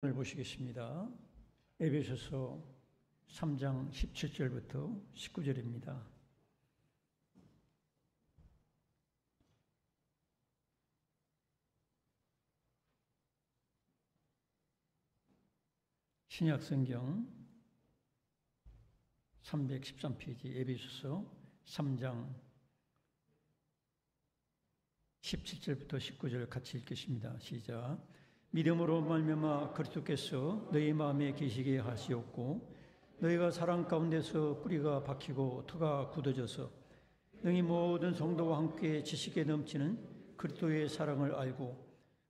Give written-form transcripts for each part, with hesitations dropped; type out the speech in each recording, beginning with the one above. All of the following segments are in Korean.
오늘 보시겠습니다. 에베소서 3장 17절부터 19절입니다. 신약성경 313페이지 에베소서 3장 17절부터 19절 같이 읽겠습니다. 시작. 믿음으로 말미암아 그리스도께서 너희 마음에 계시게 하시옵고 너희가 사랑 가운데서 뿌리가 박히고 터가 굳어져서 너희 모든 성도와 함께 지식에 넘치는 그리스도의 사랑을 알고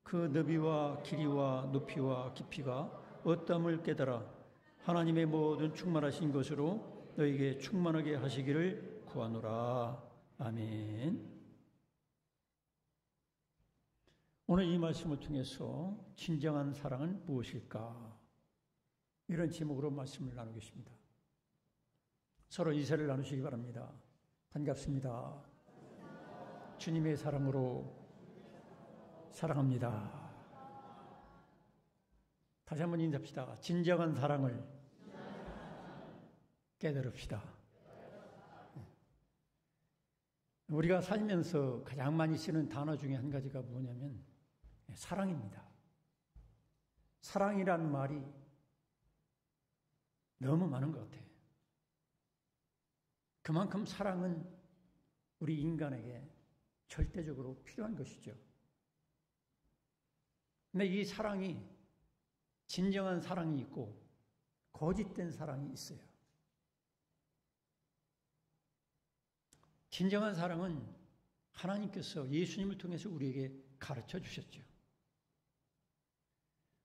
그 너비와 길이와 높이와 깊이가 어떠함을 깨달아 하나님의 모든 충만하신 것으로 너희에게 충만하게 하시기를 구하노라. 아멘. 오늘 이 말씀을 통해서 진정한 사랑은 무엇일까? 이런 제목으로 말씀을 나누겠습니다. 서로 인사를 나누시기 바랍니다. 반갑습니다. 주님의 사랑으로 사랑합니다. 다시 한번 인사합시다. 진정한 사랑을 깨달읍시다. 우리가 살면서 가장 많이 쓰는 단어 중에 한 가지가 뭐냐면 사랑입니다. 사랑이라는 말이 너무 많은 것 같아요. 그만큼 사랑은 우리 인간에게 절대적으로 필요한 것이죠. 근데 이 사랑이 진정한 사랑이 있고 거짓된 사랑이 있어요. 진정한 사랑은 하나님께서 예수님을 통해서 우리에게 가르쳐 주셨죠.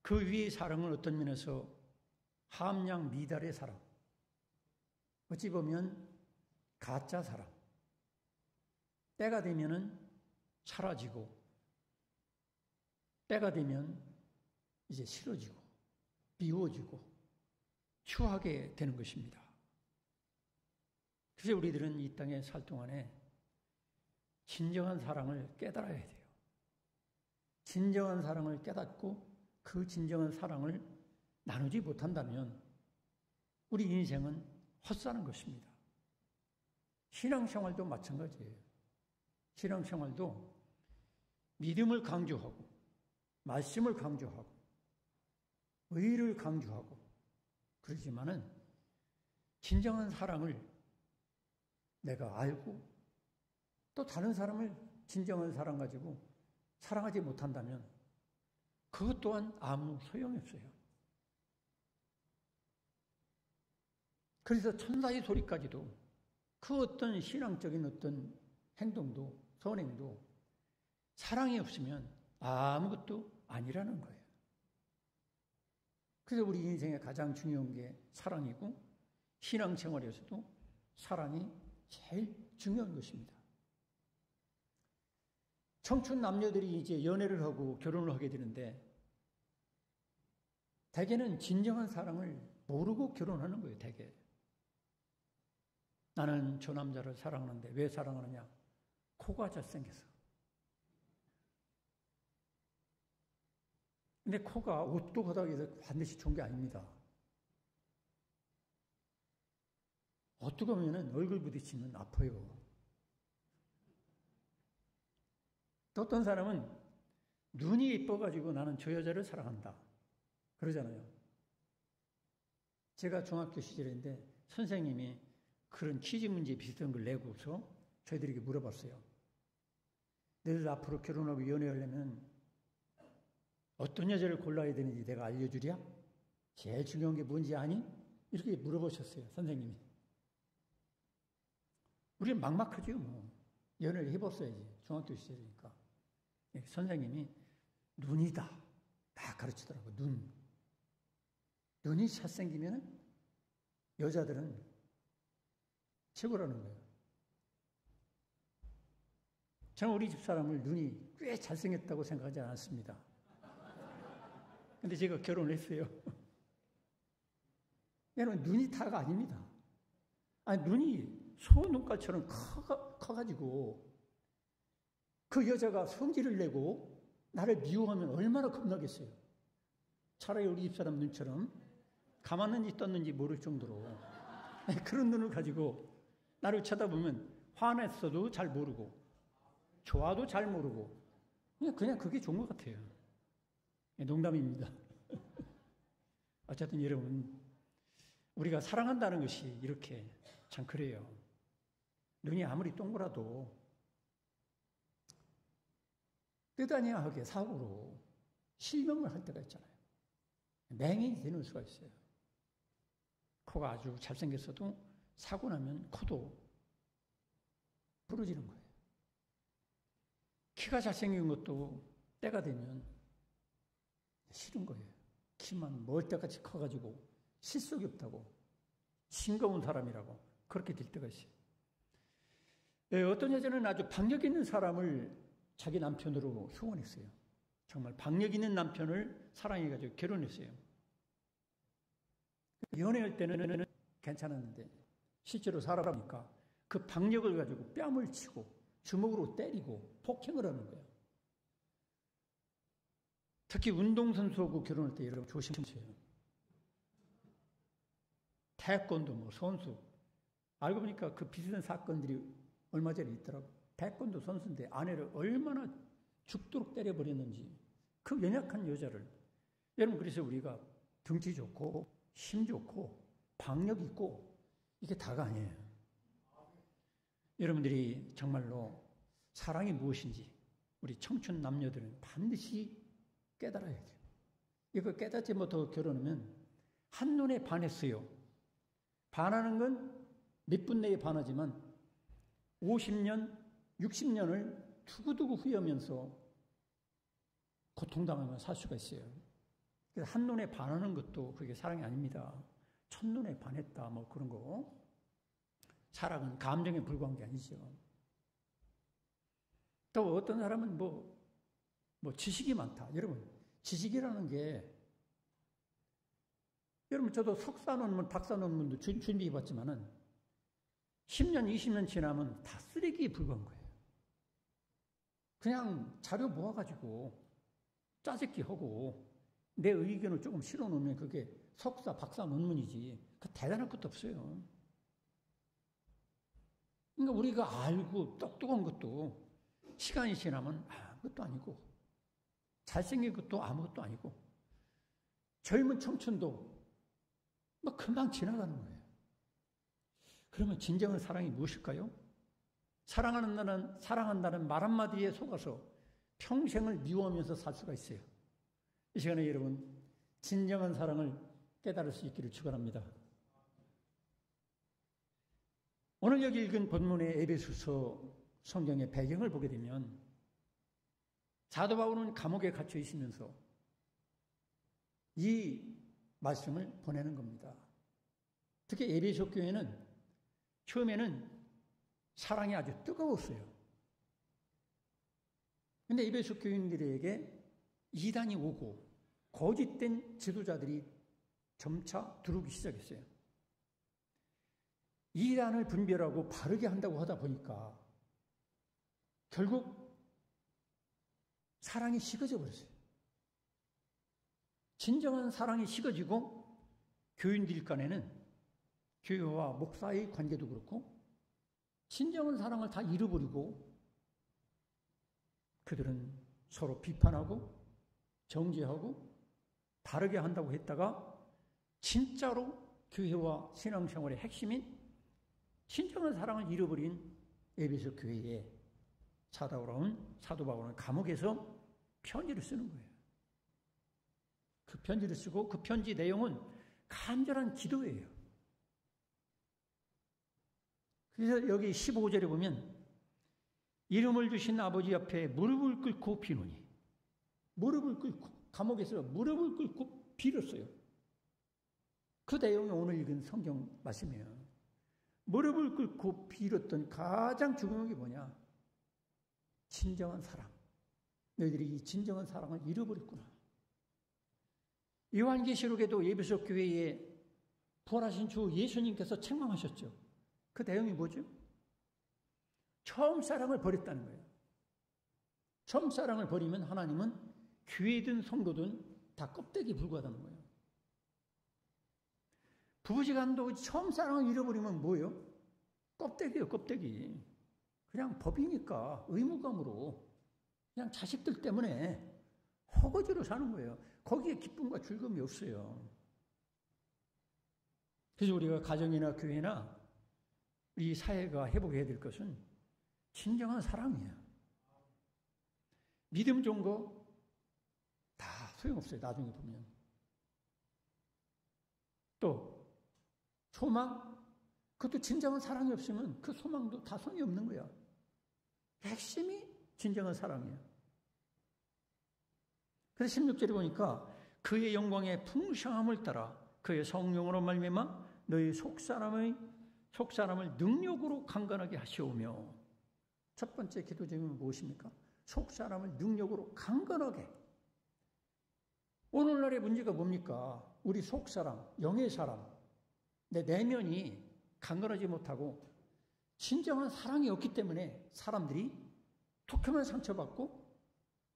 그 위의 사랑은 어떤 면에서 함량 미달의 사랑, 어찌 보면 가짜 사랑, 때가 되면은 사라지고 때가 되면 이제 싫어지고 미워지고 추하게 되는 것입니다. 그래서 우리들은 이 땅에 살 동안에 진정한 사랑을 깨달아야 돼요. 진정한 사랑을 깨닫고 그 진정한 사랑을 나누지 못한다면 우리 인생은 헛사는 것입니다. 신앙생활도 마찬가지예요. 신앙생활도 믿음을 강조하고 말씀을 강조하고 의를 강조하고 그러지만은 진정한 사랑을 내가 알고 또 다른 사람을 진정한 사랑 가지고 사랑하지 못한다면 그것 또한 아무 소용이 없어요. 그래서 천사의 소리까지도 그 어떤 신앙적인 어떤 행동도 선행도 사랑이 없으면 아무것도 아니라는 거예요. 그래서 우리 인생에 가장 중요한 게 사랑이고 신앙생활에서도 사랑이 제일 중요한 것입니다. 청춘 남녀들이 이제 연애를 하고 결혼을 하게 되는데 대개는 진정한 사랑을 모르고 결혼하는 거예요. 대개. 나는 저 남자를 사랑하는데 왜 사랑하느냐? 코가 잘생겨서. 근데 코가 옷도 바닥에서 반드시 좋은 게 아닙니다. 어떻게 보면 얼굴 부딪히면 아파요. 또 어떤 사람은 눈이 예뻐가지고 나는 저 여자를 사랑한다. 그러잖아요. 제가 중학교 시절인데 선생님이 그런 퀴즈 문제 비슷한 걸 내고서 저희들에게 물어봤어요. 너희들 앞으로 결혼하고 연애하려면 어떤 여자를 골라야 되는지 내가 알려주랴? 제일 중요한 게 뭔지 아니? 이렇게 물어보셨어요. 선생님이. 우리는 막막하죠. 뭐. 연애를 해봤어야지. 중학교 시절이니까. 선생님이 눈이다. 다 가르치더라고. 눈. 눈이 잘생기면 여자들은 최고라는 거예요. 저는 우리 집사람을 눈이 꽤 잘생겼다고 생각하지 않았습니다. 근데 제가 결혼을 했어요. 여러분, 눈이 다가 아닙니다. 아니, 눈이 소눈깔처럼 커가지고 그 여자가 성질을 내고 나를 미워하면 얼마나 겁나겠어요. 차라리 우리 집사람 눈처럼 감았는지 떴는지 모를 정도로 그런 눈을 가지고 나를 쳐다보면 화냈어도 잘 모르고 좋아도 잘 모르고 그냥 그게 좋은 것 같아요. 농담입니다. 어쨌든 여러분, 우리가 사랑한다는 것이 이렇게 참 그래요. 눈이 아무리 동그라도 뜻아니하게 사고로 실명을 할 때가 있잖아요. 맹인이 되는 수가 있어요. 코가 아주 잘생겼어도 사고 나면 코도 부러지는 거예요. 키가 잘생긴 것도 때가 되면 싫은 거예요. 키만 멀 때까지 커가지고 실속이 없다고, 싱거운 사람이라고 그렇게 될 때가 있어요. 어떤 여자는 아주 박력 있는 사람을 자기 남편으로 후원했어요. 정말 박력 있는 남편을 사랑해가지고 결혼했어요. 연애할 때는 괜찮았는데 실제로 살아보니까 그 박력을 가지고 뺨을 치고 주먹으로 때리고 폭행을 하는 거예요. 특히 운동선수하고 결혼할 때 여러분 조심하세요. 태권도 선수. 알고 보니까 그 비슷한 사건들이 얼마 전에 있더라고. 태권도 선수인데 아내를 얼마나 죽도록 때려버렸는지. 그 연약한 여자를. 여러분, 그래서 우리가 등치 좋고 힘 좋고 박력 있고 이게 다가 아니에요. 여러분들이 정말로 사랑이 무엇인지 우리 청춘 남녀들은 반드시 깨달아야 돼요. 이거 깨닫지 못하고 결혼하면 한눈에 반했어요. 반하는 건 몇 분 내에 반하지만 50년, 60년을 두고두고 후회하면서 고통당하며 살 수가 있어요. 그래서 한눈에 반하는 것도 그게 사랑이 아닙니다. 첫눈에 반했다 뭐 그런 거. 사랑은 감정에 불과한 게 아니죠. 또 어떤 사람은 뭐 지식이 많다. 여러분, 지식이라는 게 여러분 저도 석사 논문, 박사 논문도 준비해봤지만은 10년, 20년 지나면 다 쓰레기에 불과한 거예요. 그냥 자료 모아가지고 짜집기 하고 내 의견을 조금 실어놓으면 그게 석사, 박사 논문이지 그 대단할 것도 없어요. 그러니까 우리가 알고 똑똑한 것도 시간이 지나면 아무것도 아니고 잘생긴 것도 아무것도 아니고 젊은 청춘도 뭐 금방 지나가는 거예요. 그러면 진정한 사랑이 무엇일까요? 사랑한다는 말 한마디에 속아서 평생을 미워하면서 살 수가 있어요. 이 시간에 여러분, 진정한 사랑을 깨달을 수 있기를 축원합니다. 오늘 여기 읽은 본문의 에베소서 성경의 배경을 보게 되면 사도 바울은 감옥에 갇혀 있으면서 이 말씀을 보내는 겁니다. 특히 에베소 교회는 처음에는 사랑이 아주 뜨거웠어요. 그런데 에베소 교인들에게 이단이 오고 거짓된 지도자들이 점차 들어오기 시작했어요. 이단을 분별하고 바르게 한다고 하다 보니까 결국 사랑이 식어져 버렸어요. 진정한 사랑이 식어지고 교인들 간에는 교회와 목사의 관계도 그렇고 진정한 사랑을 다 잃어버리고 그들은 서로 비판하고 정죄하고 다르게 한다고 했다가 진짜로 교회와 신앙생활의 핵심인 진정한 사랑을 잃어버린 에베소 교회에 사도 바울은 감옥에서 편지를 쓰는 거예요. 그 편지를 쓰고 그 편지 내용은 간절한 기도예요. 그래서 여기 15절에 보면 이름을 주신 아버지 앞에 무릎을 꿇고 비노니, 무릎을 꿇고 감옥에서 무릎을 꿇고 빌었어요. 그 내용이 오늘 읽은 성경 말씀이에요. 무릎을 꿇고 빌었던 가장 중요한 게 뭐냐? 진정한 사랑. 너희들이 이 진정한 사랑을 잃어버렸구나. 요한계시록에도 에베소 교회에 부활하신 주 예수님께서 책망하셨죠. 그 내용이 뭐죠? 처음 사랑을 버렸다는 거예요. 처음 사랑을 버리면 하나님은 교회든 성도든 다 껍데기 불과하다는 거예요. 부부지간도 처음 사랑을 잃어버리면 뭐예요? 껍데기예요, 껍데기. 그냥 법이니까 의무감으로 그냥 자식들 때문에 허거지로 사는 거예요. 거기에 기쁨과 즐거움이 없어요. 그래서 우리가 가정이나 교회나 우리 사회가 회복해야 될 것은 진정한 사랑이에요. 믿음 좋은 거 다 소용없어요. 나중에 보면. 또 소망, 그것도 진정한 사랑이 없으면 그 소망도 다 소용이 없는 거야. 핵심이 진정한 사랑이에요. 그래서 16절에 보니까 그의 영광의 풍성함을 따라 그의 성령으로 말미암아 너희 속사람을 능력으로 강건하게 하시오며, 첫 번째 기도 제목이 무엇입니까? 속사람을 능력으로 강건하게. 오늘날의 문제가 뭡니까? 우리 속사람, 영의 사람, 내 내면이 강건하지 못하고 진정한 사랑이 없기 때문에 사람들이 툭하면 상처받고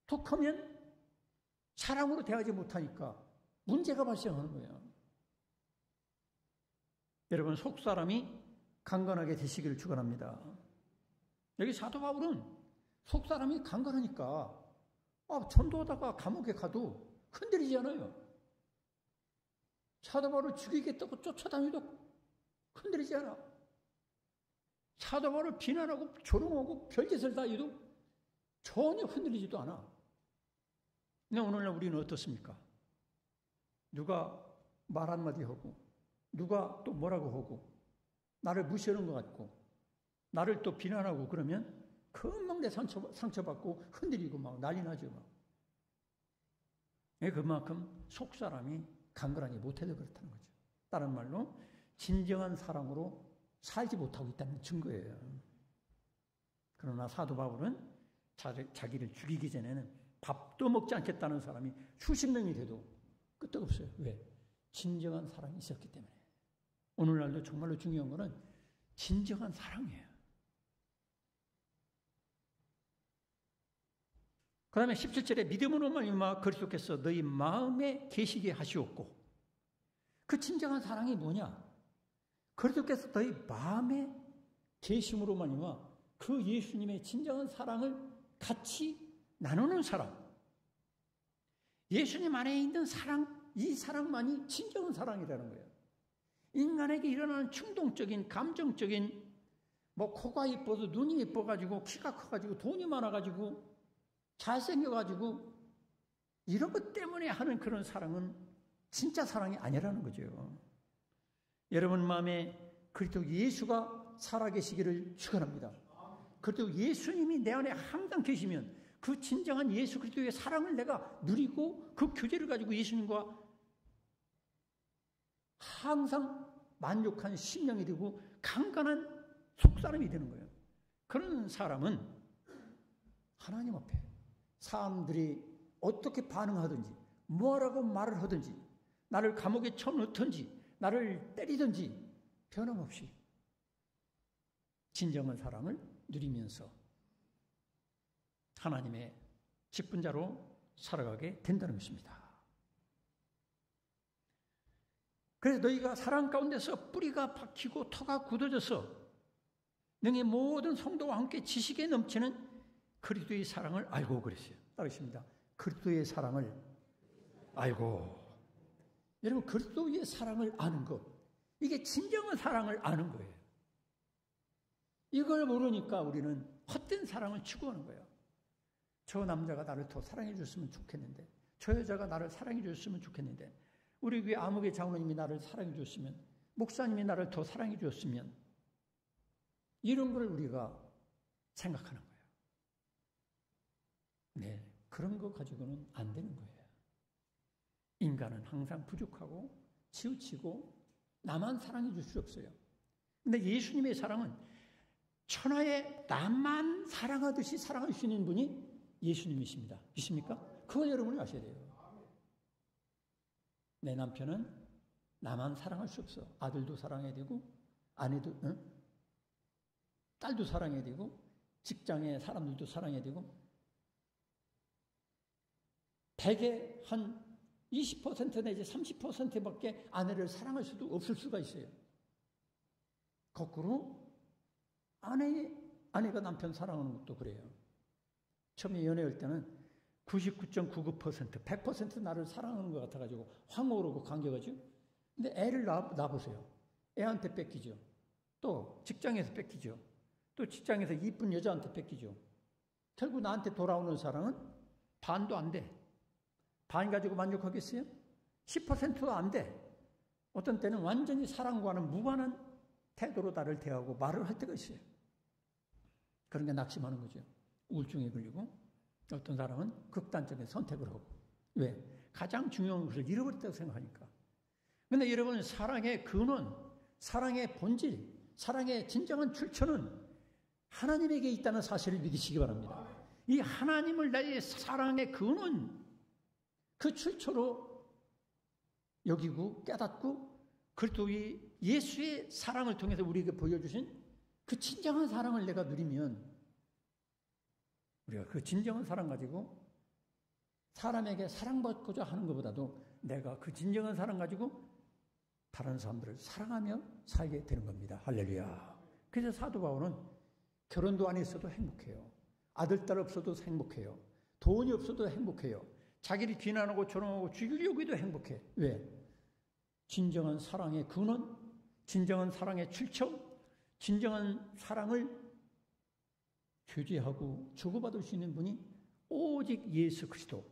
툭하면 사랑으로 대하지 못하니까 문제가 발생하는 거예요. 여러분, 속사람이 강건하게 되시기를 축원합니다. 여기 사도 바울은 속사람이 강건하니까 전도하다가 감옥에 가도 흔들리지 않아요. 사도 바울을 죽이겠다고 쫓아다니도 흔들리지 않아. 사도 바울을 비난하고 조롱하고 별짓을 다 해도 전혀 흔들리지도 않아. 근데 오늘날 우리는 어떻습니까? 누가 말 한마디 하고 누가 또 뭐라고 하고 나를 무시하는 것 같고 나를 또 비난하고 그러면 금방 내 상처받고 흔들리고 막 난리 나죠. 막. 그만큼 속사람이 강건하지 못해서 그렇다는 거죠. 다른 말로 진정한 사랑으로 살지 못하고 있다는 증거예요. 그러나 사도 바울은 자기를 죽이기 전에는 밥도 먹지 않겠다는 사람이 수십 명이 돼도 끄떡없어요. 왜? 진정한 사랑이 있었기 때문에. 오늘날도 정말로 중요한 것은 진정한 사랑이에요. 그 다음에 17절에 믿음으로 말미암아 그리스도께서 너희 마음에 계시게 하시옵고, 그 진정한 사랑이 뭐냐? 그리스도께서 너희 마음에 계심으로 말미암아 그 예수님의 진정한 사랑을 같이 나누는 사람. 예수님 안에 있는 사랑, 이 사랑만이 진정한 사랑이라는 거예요. 인간에게 일어나는 충동적인, 감정적인, 코가 이뻐서 눈이 이뻐가지고 키가 커가지고 돈이 많아가지고 잘생겨가지고 이런 것 때문에 하는 그런 사랑은 진짜 사랑이 아니라는 거죠. 여러분 마음에 그리스도 예수가 살아계시기를 축원합니다. 그리스도 예수님이 내 안에 항상 계시면 그 진정한 예수 그리스도의 사랑을 내가 누리고 그 교제를 가지고 예수님과 항상 만족한 심령이 되고 강건한 속사람이 되는 거예요. 그런 사람은 하나님 앞에 사람들이 어떻게 반응하든지 뭐라고 말을 하든지 나를 감옥에 쳐넣든지 나를 때리든지 변함없이 진정한 사랑을 누리면서 하나님의 직분자로 살아가게 된다는 것입니다. 그래서 너희가 사랑 가운데서 뿌리가 박히고 터가 굳어져서 너희 모든 성도와 함께 지식에 넘치는 그리스도의 사랑을 알고 그랬어요. 따르십니다. 그리스도의 사랑을 알고. 여러분, 그리스도의 사랑을 아는 것, 이게 진정한 사랑을 아는 거예요. 이걸 모르니까 우리는 헛된 사랑을 추구하는 거예요. 저 남자가 나를 더 사랑해 줬으면 좋겠는데, 저 여자가 나를 사랑해 줬으면 좋겠는데, 우리 교회 아무개 장로님이 나를 사랑해 줬으면, 목사님이 나를 더 사랑해 줬으면, 이런 걸 우리가 생각하는 거예요. 네, 그런 거 가지고는 안 되는 거예요. 인간은 항상 부족하고 치우치고 나만 사랑해 줄 수 없어요. 근데 예수님의 사랑은 천하의 나만 사랑하듯이 사랑할 수 있는 분이 예수님이십니다. 믿습니까? 그걸 여러분이 아셔야 돼요. 내 남편은 나만 사랑할 수 없어. 아들도 사랑해야 되고 아내도 딸도 사랑해야 되고 직장의 사람들도 사랑해야 되고 대개 한 20% 내지 30%밖에 아내를 사랑할 수도 없을 수가 있어요. 거꾸로 아내가 남편 사랑하는 것도 그래요. 처음에 연애할 때는 99.99%, 100% 나를 사랑하는 것 같아가지고 확 오르고 감격하죠. 근데 애를 낳아보세요. 애한테 뺏기죠. 또 직장에서 뺏기죠. 또 직장에서 이쁜 여자한테 뺏기죠. 결국 나한테 돌아오는 사랑은 반도 안 돼. 반 가지고 만족하겠어요? 10%도 안 돼. 어떤 때는 완전히 사랑과는 무관한 태도로 나를 대하고 말을 할 때가 있어요. 그런 게 낙심하는 거죠. 우울증에 걸리고 어떤 사람은 극단적인 선택을 하고. 왜? 가장 중요한 것을 잃어버렸다고 생각하니까. 그런데 여러분, 사랑의 근원, 사랑의 본질, 사랑의 진정한 출처는 하나님에게 있다는 사실을 믿으시기 바랍니다. 이 하나님을 나의 사랑의 근원, 그 출처로 여기고 깨닫고 그리고 이 예수의 사랑을 통해서 우리에게 보여주신 그 진정한 사랑을 내가 누리면 우리가 그 진정한 사랑 가지고 사람에게 사랑받고자 하는 것보다도 내가 그 진정한 사랑 가지고 다른 사람들을 사랑하며 살게 되는 겁니다. 할렐루야. 그래서 사도 바울은 결혼도 안 했어도 행복해요. 아들, 딸 없어도 행복해요. 돈이 없어도 행복해요. 자기를 비난하고 조롱하고 죽이려고 해도 행복해. 왜? 진정한 사랑의 근원, 진정한 사랑의 출처, 진정한 사랑을 교제하고 주고받을 수 있는 분이 오직 예수 그리스도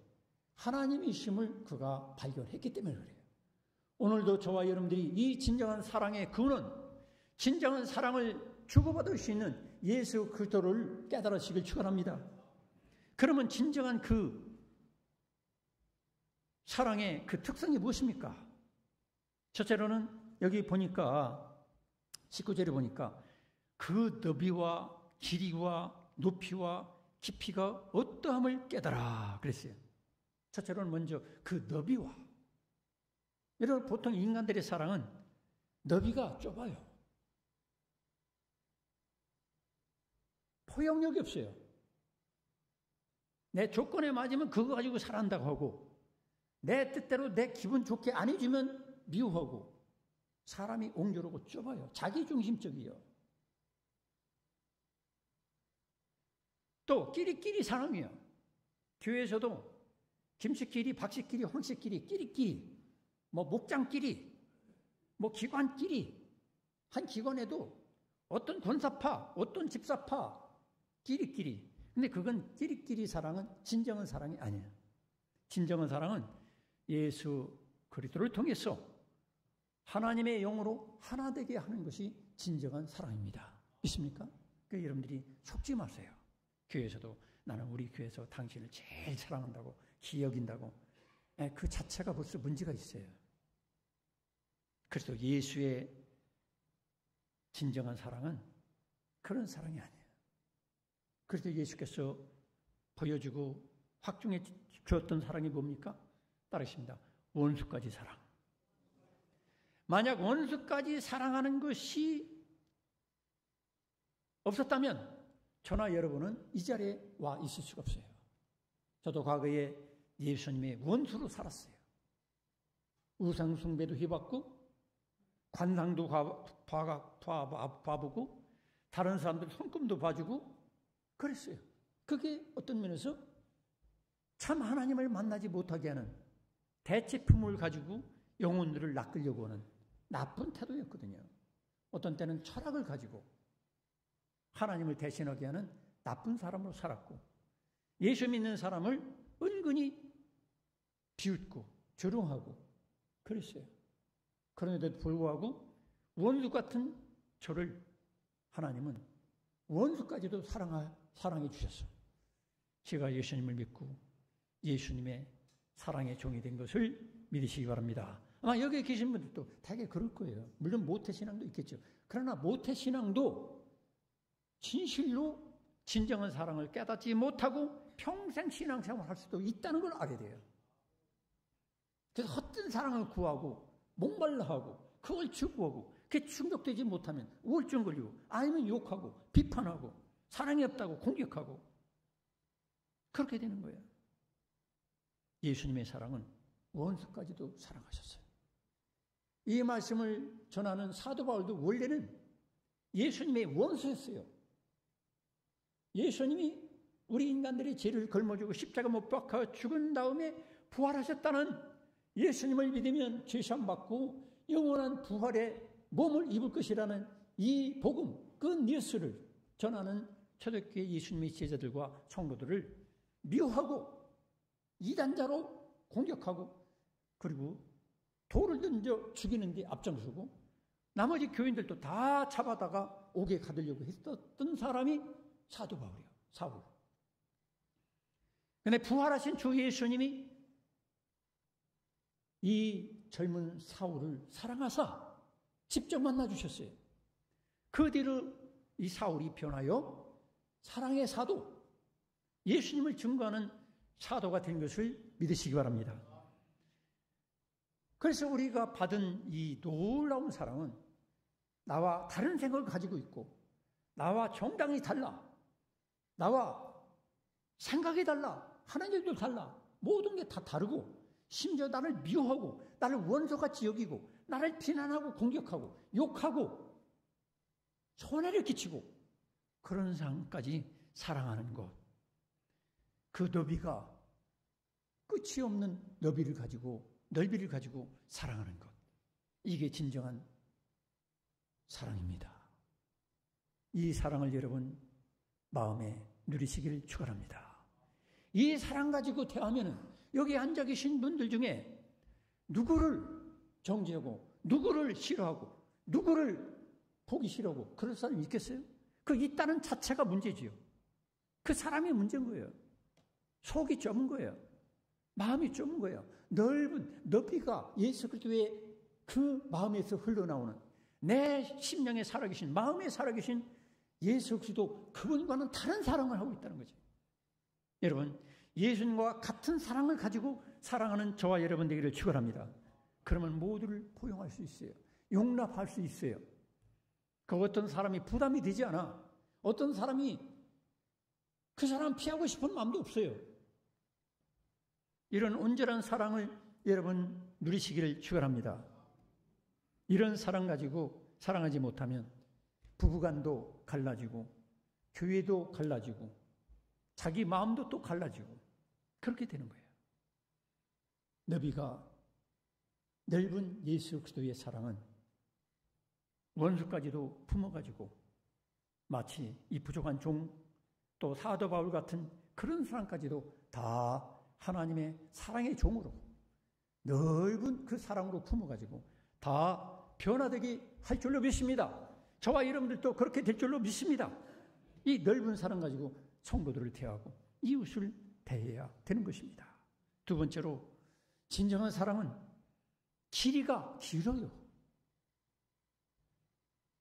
하나님이심을 그가 발견했기 때문에 그래요. 오늘도 저와 여러분들이 이 진정한 사랑의 근원, 진정한 사랑을 주고받을 수 있는 예수 그리스도를 깨달으시길 축원합니다. 그러면 진정한 그 사랑의 그 특성이 무엇입니까? 첫째로는 여기 보니까 19절에 보니까 그 너비와 길이와 높이와 깊이가 어떠함을 깨달아 그랬어요. 첫째로는 먼저 그 너비와, 여러분 보통 인간들의 사랑은 너비가 좁아요. 포용력이 없어요. 내 조건에 맞으면 그거 가지고 살아간다고 하고 내 뜻대로 내 기분 좋게 안 해주면 미워하고 사람이 옹졸하고 좁아요. 자기중심적이요. 또 끼리끼리 사랑이요. 교회에서도 김씨끼리, 박씨끼리, 황씨끼리, 끼리끼리, 뭐 목장끼리, 뭐 기관끼리, 한 기관에도 어떤 권사파, 어떤 집사파, 끼리끼리. 근데 그건 끼리끼리 사랑은 진정한 사랑이 아니에요. 진정한 사랑은 예수 그리스도를 통해서 하나님의 영으로 하나 되게 하는 것이 진정한 사랑입니다. 있습니까? 그러니까 여러분들이 속지 마세요. 교회에서도 나는 우리 교회에서 당신을 제일 사랑한다고 기여긴다고 그 자체가 벌써 문제가 있어요. 그래서 예수의 진정한 사랑은 그런 사랑이 아니에요. 그래서 예수께서 보여주고 확증해 주었던 사랑이 뭡니까? 따르십니다. 원수까지 사랑. 만약 원수까지 사랑하는 것이 없었다면 저나 여러분은 이 자리에 와 있을 수가 없어요. 저도 과거에 예수님의 원수로 살았어요. 우상숭배도 해봤고 관상도 봐보고 다른 사람들 손금도 봐주고 그랬어요. 그게 어떤 면에서 참 하나님을 만나지 못하게 하는 대체품을 가지고 영혼들을 낚으려고 하는 나쁜 태도였거든요. 어떤 때는 철학을 가지고 하나님을 대신하게 하는 나쁜 사람으로 살았고 예수 믿는 사람을 은근히 비웃고 조롱하고 그랬어요. 그런데도 불구하고 원수 같은 저를 하나님은 원수까지도 사랑해 주셨어요. 제가 예수님을 믿고 예수님의 사랑의 종이 된 것을 믿으시기 바랍니다. 아마 여기에 계신 분들도 되게 그럴 거예요. 물론 모태신앙도 있겠죠. 그러나 모태신앙도 진실로 진정한 사랑을 깨닫지 못하고 평생 신앙생활을 할 수도 있다는 걸 알아야 돼요. 그래서 헛된 사랑을 구하고 목말라 하고 그걸 추구하고 그게 충족되지 못하면 우울증 걸리고 아니면 욕하고 비판하고 사랑이 없다고 공격하고 그렇게 되는 거예요. 예수님의 사랑은 원수까지도 사랑하셨어요. 이 말씀을 전하는 사도 바울도 원래는 예수님의 원수였어요. 예수님이 우리 인간들의 죄를 걸머주고 십자가 못 박혀 죽은 다음에 부활하셨다는 예수님을 믿으면 죄사함 받고 영원한 부활의 몸을 입을 것이라는 이 복음, 그 뉴스를 전하는 초대교회 예수님의 제자들과 성도들을 미워하고 이단자로 공격하고 그리고 돌을 던져 죽이는 데 앞장서고 나머지 교인들도 다 잡아다가 옥에 가두려고 했었던 사람이 사도 바울이에요. 사울. 그런데 부활하신 주 예수님이 이 젊은 사울을 사랑하사 직접 만나주셨어요. 그 뒤로 이 사울이 변하여 사랑의 사도, 예수님을 증거하는 사도가 된 것을 믿으시기 바랍니다. 그래서 우리가 받은 이 놀라운 사랑은 나와 다른 생각을 가지고 있고 나와 정당이 달라, 나와 생각이 달라, 하는 일도 달라, 모든 게 다 다르고 심지어 나를 미워하고 나를 원수같이 여기고 나를 비난하고 공격하고 욕하고 손해를 끼치고 그런 사람까지 사랑하는 것, 그 너비가 끝이 없는 넓이를 가지고 사랑하는 것, 이게 진정한 사랑입니다. 이 사랑을 여러분 마음에 누리시기를 축원합니다. 이 사랑 가지고 대하면은 여기 앉아 계신 분들 중에 누구를 정죄하고 누구를 싫어하고 누구를 보기 싫어하고 그럴 사람이 있겠어요? 그 있다는 자체가 문제지요. 그 사람이 문제인 거예요. 속이 좁은 거예요. 마음이 좁은 거예요. 넓은 너비가 예수 그리스도의 그 마음에서 흘러나오는 내 심령에 살아계신 마음에 살아계신 예수 그리스도 그분과는 다른 사랑을 하고 있다는 거죠. 여러분 예수님과 같은 사랑을 가지고 사랑하는 저와 여러분 되기를 축원합니다. 그러면 모두를 포용할 수 있어요. 용납할 수 있어요. 그 어떤 사람이 부담이 되지 않아. 어떤 사람이 그 사람 피하고 싶은 마음도 없어요. 이런 온전한 사랑을 여러분 누리시기를 축원합니다. 이런 사랑 가지고 사랑하지 못하면 부부간도 갈라지고 교회도 갈라지고 자기 마음도 또 갈라지고 그렇게 되는 거예요. 너비가 넓은 예수 그리스도의 사랑은 원수까지도 품어가지고 마치 이 부족한 종 또 사도 바울 같은 그런 사람까지도 다 하나님의 사랑의 종으로 넓은 그 사랑으로 품어가지고 다 변화되게 할 줄로 믿습니다. 저와 여러분들도 그렇게 될 줄로 믿습니다. 이 넓은 사랑 가지고 성도들을 대하고 이웃을 대해야 되는 것입니다. 두 번째로 진정한 사랑은 길이가 길어요.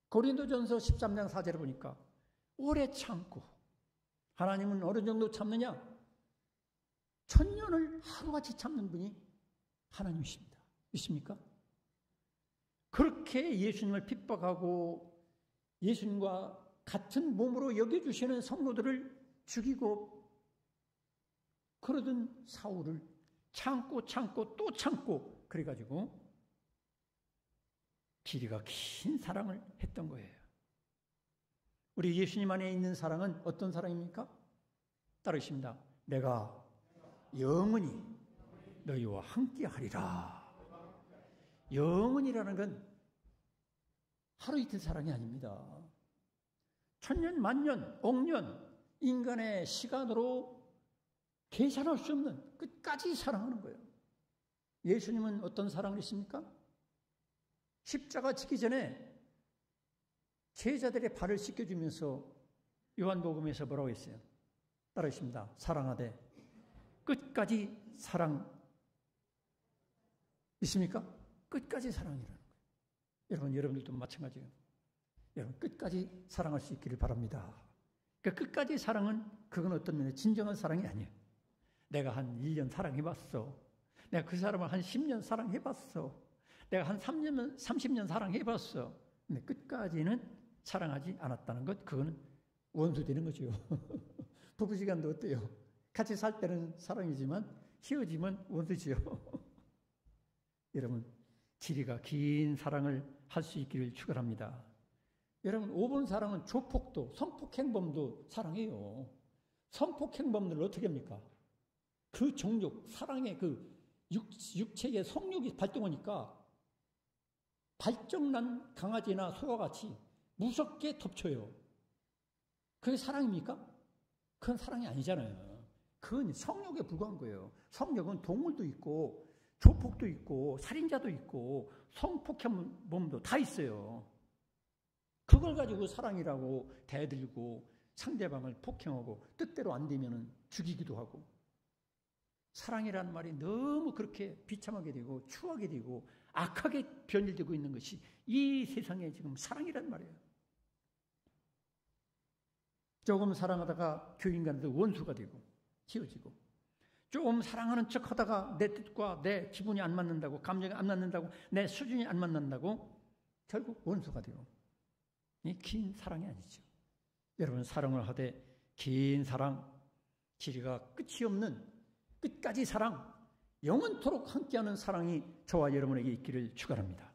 고린도전서 13장 4절에 보니까 오래 참고 하나님은 어느 정도 참느냐? 1000년을 하루같이 참는 분이 하나님이십니다. 믿습니까? 그렇게 예수님을 핍박하고 예수님과 같은 몸으로 여겨주시는 성도들을 죽이고 그러던 사울을 참고 또 참고 그래가지고 길이가 긴 사랑을 했던 거예요. 우리 예수님 안에 있는 사랑은 어떤 사랑입니까? 따르십니다. 내가 영원히 너희와 함께하리라. 영원이라는 건 하루 이틀 사랑이 아닙니다. 천년, 만년, 억년 인간의 시간으로 계산할 수 없는 끝까지 사랑하는 거예요. 예수님은 어떤 사랑을 했습니까? 십자가 지기 전에 제자들의 발을 씻겨주면서 요한복음에서 뭐라고 했어요? 따르십니다. 사랑하되 끝까지 사랑 있습니까? 끝까지 사랑이라는 거예요. 여러분들도 마찬가지예요. 여러분 끝까지 사랑할 수 있기를 바랍니다. 그러니까 끝까지 사랑은 그건 어떤 면에 진정한 사랑이 아니에요. 내가 한 1년 사랑해봤어. 내가 그 사람을 한 10년 사랑해봤어. 내가 한 30년 사랑해봤어. 근데 끝까지는 사랑하지 않았다는 것, 그거는 원수 되는 거죠. 부부시간도 어때요? 같이 살 때는 사랑이지만 헤어지면 원수지요. 여러분, 길이가 긴 사랑을 할 수 있기를 축원합니다. 여러분, 5번 사랑은 조폭도 성폭행범도 사랑해요. 성폭행범들을 어떻게 합니까? 그 정욕, 사랑의 그 육체의 성욕이 발동하니까 발정난 강아지나 소와 같이 무섭게 덮쳐요. 그게 사랑입니까? 그건 사랑이 아니잖아요. 그건 성욕에 불과한 거예요. 성욕은 동물도 있고 조폭도 있고 살인자도 있고 성폭행범도 다 있어요. 그걸 가지고 사랑이라고 대들고 상대방을 폭행하고 뜻대로 안 되면 죽이기도 하고, 사랑이라는 말이 너무 그렇게 비참하게 되고 추하게 되고 악하게 변질되고 있는 것이 이 세상에 지금 사랑이란 말이에요. 조금 사랑하다가 교인간도 원수가 되고 치워지고, 조금 사랑하는 척 하다가 내 뜻과 내 기분이 안 맞는다고, 감정이 안 맞는다고, 내 수준이 안 맞는다고 결국 원수가 되고, 이 긴 사랑이 아니죠. 여러분, 사랑을 하되 긴 사랑, 길이가 끝이 없는 끝까지 사랑, 영원토록 함께하는 사랑이 저와 여러분에게 있기를 축원합니다.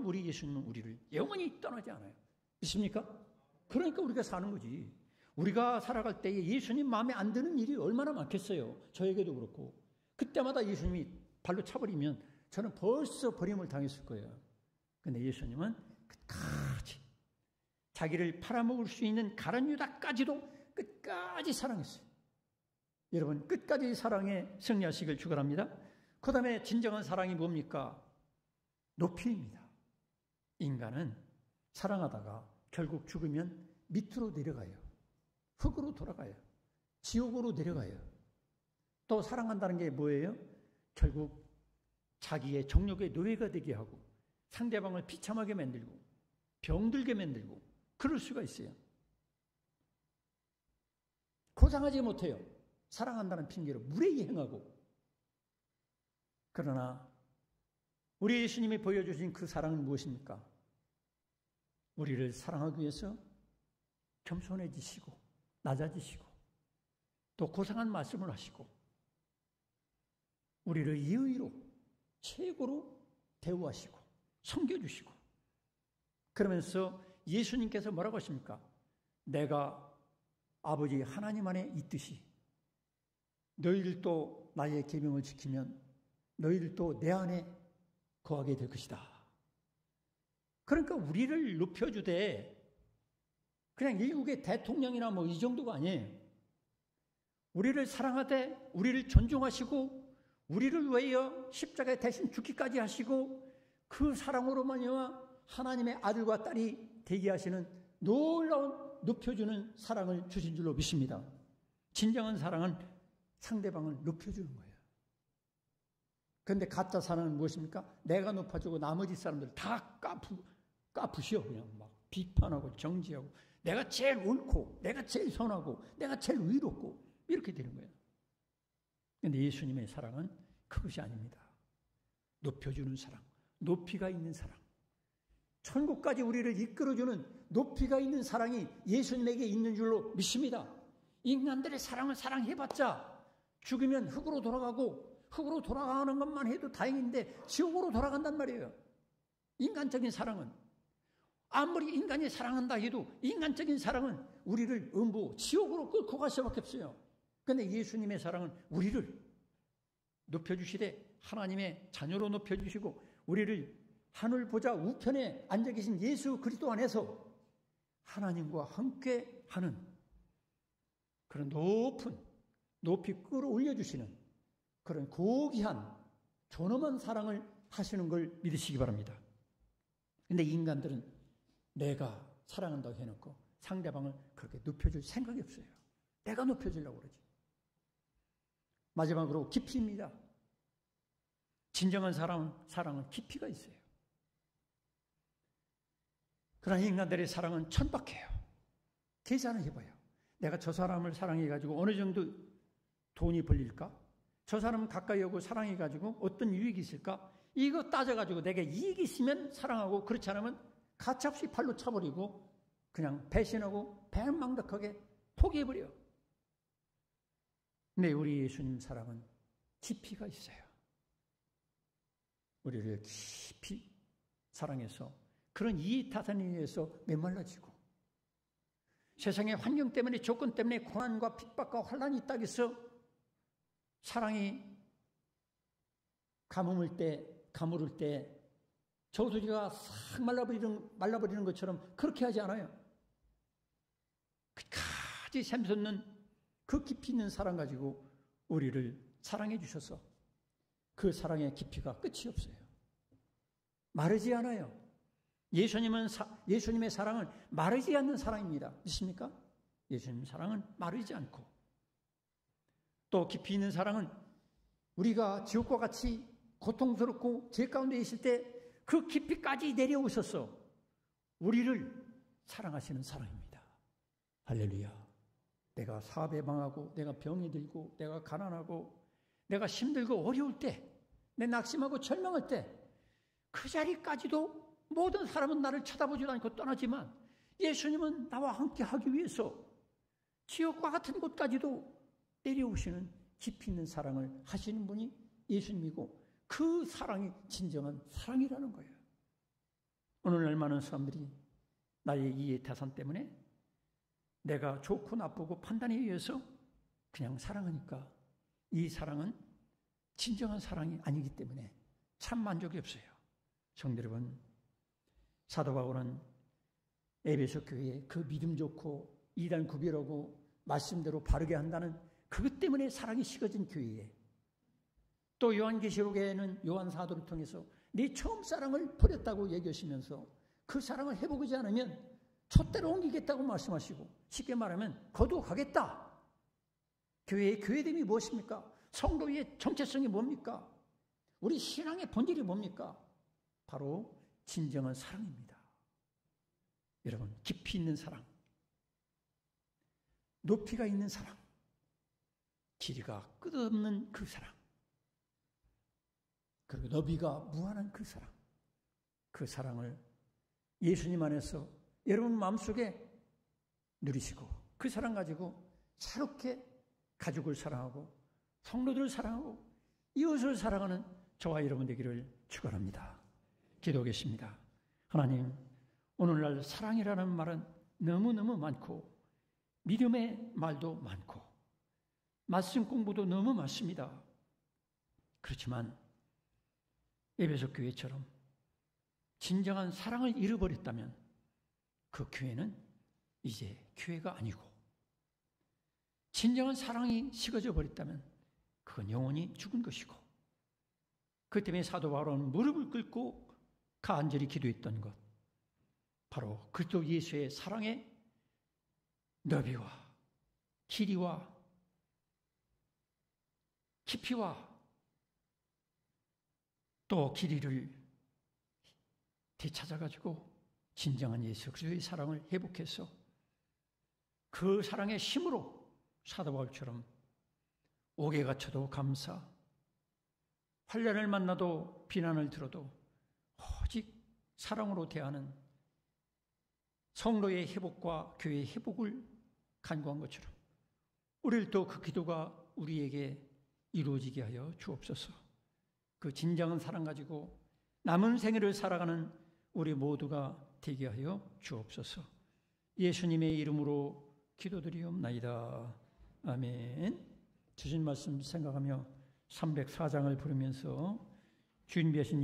우리 예수님은 우리를 영원히 떠나지 않아요. 믿습니까? 그러니까 우리가 사는 거지. 우리가 살아갈 때에 예수님 마음에 안 드는 일이 얼마나 많겠어요. 저에게도 그렇고. 그때마다 예수님이 발로 차버리면 저는 벌써 버림을 당했을 거예요. 근데 예수님은 끝까지 자기를 팔아먹을 수 있는 가룟 유다까지도 끝까지 사랑했어요. 여러분, 끝까지 사랑에 승리하시길 축원합니다. 그 다음에 진정한 사랑이 뭡니까? 높이입니다. 인간은 사랑하다가 결국 죽으면 밑으로 내려가요. 흙으로 돌아가요. 지옥으로 내려가요. 또 사랑한다는 게 뭐예요? 결국 자기의 정욕의 노예가 되게 하고 상대방을 비참하게 만들고 병들게 만들고 그럴 수가 있어요. 고상하지 못해요. 사랑한다는 핑계로 무례히 행하고. 그러나 우리 예수님이 보여주신 그 사랑은 무엇입니까? 우리를 사랑하기 위해서 겸손해지시고 낮아지시고 또 고상한 말씀을 하시고 우리를 예의로 최고로 대우하시고 섬겨주시고, 그러면서 예수님께서 뭐라고 하십니까? 내가 아버지 하나님 안에 있듯이 너희들도 나의 계명을 지키면 너희들도 내 안에 거하게 될 것이다. 그러니까 우리를 높여주되 그냥 일국의 대통령이나 뭐 이 정도가 아니에요. 우리를 사랑하되 우리를 존중하시고 우리를 위하여 십자가에 대신 죽기까지 하시고 그 사랑으로 말미암아 하나님의 아들과 딸이 되게 하시는 놀라운 높여주는 사랑을 주신 줄로 믿습니다. 진정한 사랑은 상대방을 높여주는 거예요. 그런데 가짜 사랑은 무엇입니까? 내가 높아지고 나머지 사람들 다 까푸시오. 그냥 막 비판하고 정지하고 내가 제일 옳고 내가 제일 선하고 내가 제일 의롭고 이렇게 되는 거예요. 그런데 예수님의 사랑은 그것이 아닙니다. 높여주는 사랑, 높이가 있는 사랑, 천국까지 우리를 이끌어주는 높이가 있는 사랑이 예수님에게 있는 줄로 믿습니다. 인간들의 사랑을 사랑해봤자 죽으면 흙으로 돌아가고 흙으로 돌아가는 것만 해도 다행인데 지옥으로 돌아간단 말이에요. 인간적인 사랑은 아무리 인간이 사랑한다 해도 인간적인 사랑은 우리를 지옥으로 끌고 갈 수밖에 없어요. 그런데 예수님의 사랑은 우리를 높여주시되 하나님의 자녀로 높여주시고 우리를 하늘 보좌 우편에 앉아 계신 예수 그리스도 안에서 하나님과 함께 하는 그런 높이 끌어올려주시는 그런 고귀한 존엄한 사랑을 하시는 걸 믿으시기 바랍니다. 그런데 인간들은 내가 사랑한다고 해놓고 상대방을 그렇게 높여줄 생각이 없어요. 내가 높여주려고 그러지. 마지막으로 깊이입니다. 진정한 사랑은 깊이가 있어요. 그러나 인간들의 사랑은 천박해요. 계산을 해봐요. 내가 저 사람을 사랑해가지고 어느 정도 돈이 벌릴까? 저 사람 가까이 오고 사랑해가지고 어떤 유익이 있을까? 이거 따져가지고 내가 이익이 있으면 사랑하고 그렇지 않으면 가차없이 발로 차버리고 그냥 배신하고 배은망덕하게 포기해버려요. 근데 우리 예수님 사랑은 깊이가 있어요. 우리를 깊이 사랑해서 그런 이해타산에 의해서 메말라지고 세상의 환경 때문에 조건 때문에 고난과 핍박과 환란이 있다고 해서 사랑이 가물을 때 저수지가 싹 말라버리는 것처럼 그렇게 하지 않아요. 끝까지 샘솟는 그 깊이 있는 사랑 가지고 우리를 사랑해 주셔서 그 사랑의 깊이가 끝이 없어요. 마르지 않아요. 예수님의 사랑은 마르지 않는 사랑입니다. 믿습니까? 예수님 사랑은 마르지 않고 또 깊이 있는 사랑은 우리가 지옥과 같이 고통스럽고 죄 가운데 있을 때 그 깊이까지 내려오셔서 우리를 사랑하시는 사랑입니다. 할렐루야. 내가 사업에 망하고 내가 병이 들고 내가 가난하고 내가 힘들고 어려울 때 내 낙심하고 절망할 때 그 자리까지도 모든 사람은 나를 쳐다보지도 않고 떠나지만 예수님은 나와 함께 하기 위해서 지옥과 같은 곳까지도 내려오시는 깊이 있는 사랑을 하시는 분이 예수님이고 그 사랑이 진정한 사랑이라는 거예요. 오늘날 많은 사람들이 나의 이해타산 때문에 내가 좋고 나쁘고 판단에 의해서 그냥 사랑하니까 이 사랑은 진정한 사랑이 아니기 때문에 참 만족이 없어요. 성도 여러분, 사도 바울은 에베소 교회에 그 믿음 좋고 이단 구별하고 말씀대로 바르게 한다는 그것 때문에 사랑이 식어진 교회에 또 요한계시록에는 요한 사도를 통해서 네 처음 사랑을 버렸다고 얘기하시면서 그 사랑을 회복하지 않으면 촛대로 옮기겠다고 말씀하시고 쉽게 말하면 거두어가겠다. 교회의 교회됨이 무엇입니까? 성도의 정체성이 뭡니까? 우리 신앙의 본질이 뭡니까? 바로 진정한 사랑입니다. 여러분, 깊이 있는 사랑, 높이가 있는 사랑, 길이가 끝없는 그 사랑, 그리고 너비가 무한한 그 사랑, 그 사랑을 예수님 안에서 여러분 마음속에 누리시고 그 사랑 가지고 새롭게 가족을 사랑하고 성도들을 사랑하고 이웃을 사랑하는 저와 여러분 되기를 축원합니다. 기도하겠습니다. 하나님, 오늘날 사랑이라는 말은 너무너무 많고 믿음의 말도 많고 말씀 공부도 너무 많습니다. 그렇지만 에베소 교회처럼 진정한 사랑을 잃어버렸다면 그 교회는 이제 교회가 아니고 진정한 사랑이 식어져 버렸다면 그건 영원히 죽은 것이고 그 때문에 사도 바울은 무릎을 꿇고 간절히 기도했던 것 바로 그리스도 예수의 사랑의 너비와 길이와 깊이와 또 길이를 되찾아가지고 진정한 예수 그리스도의 사랑을 회복해서 그 사랑의 힘으로 사도 바울처럼 옥에 갇혀도 감사, 환난을 만나도 비난을 들어도 오직 사랑으로 대하는 성도의 회복과 교회의 회복을 간구한 것처럼 우리를 또 그 기도가 우리에게 이루어지게 하여 주옵소서. 그 진정한 사랑 가지고 남은 생애를 살아가는 우리 모두가 되게 하여 주옵소서. 예수님의 이름으로 기도드리옵나이다. 아멘. 주신 말씀 생각하며 304장을 부르면서 준비하신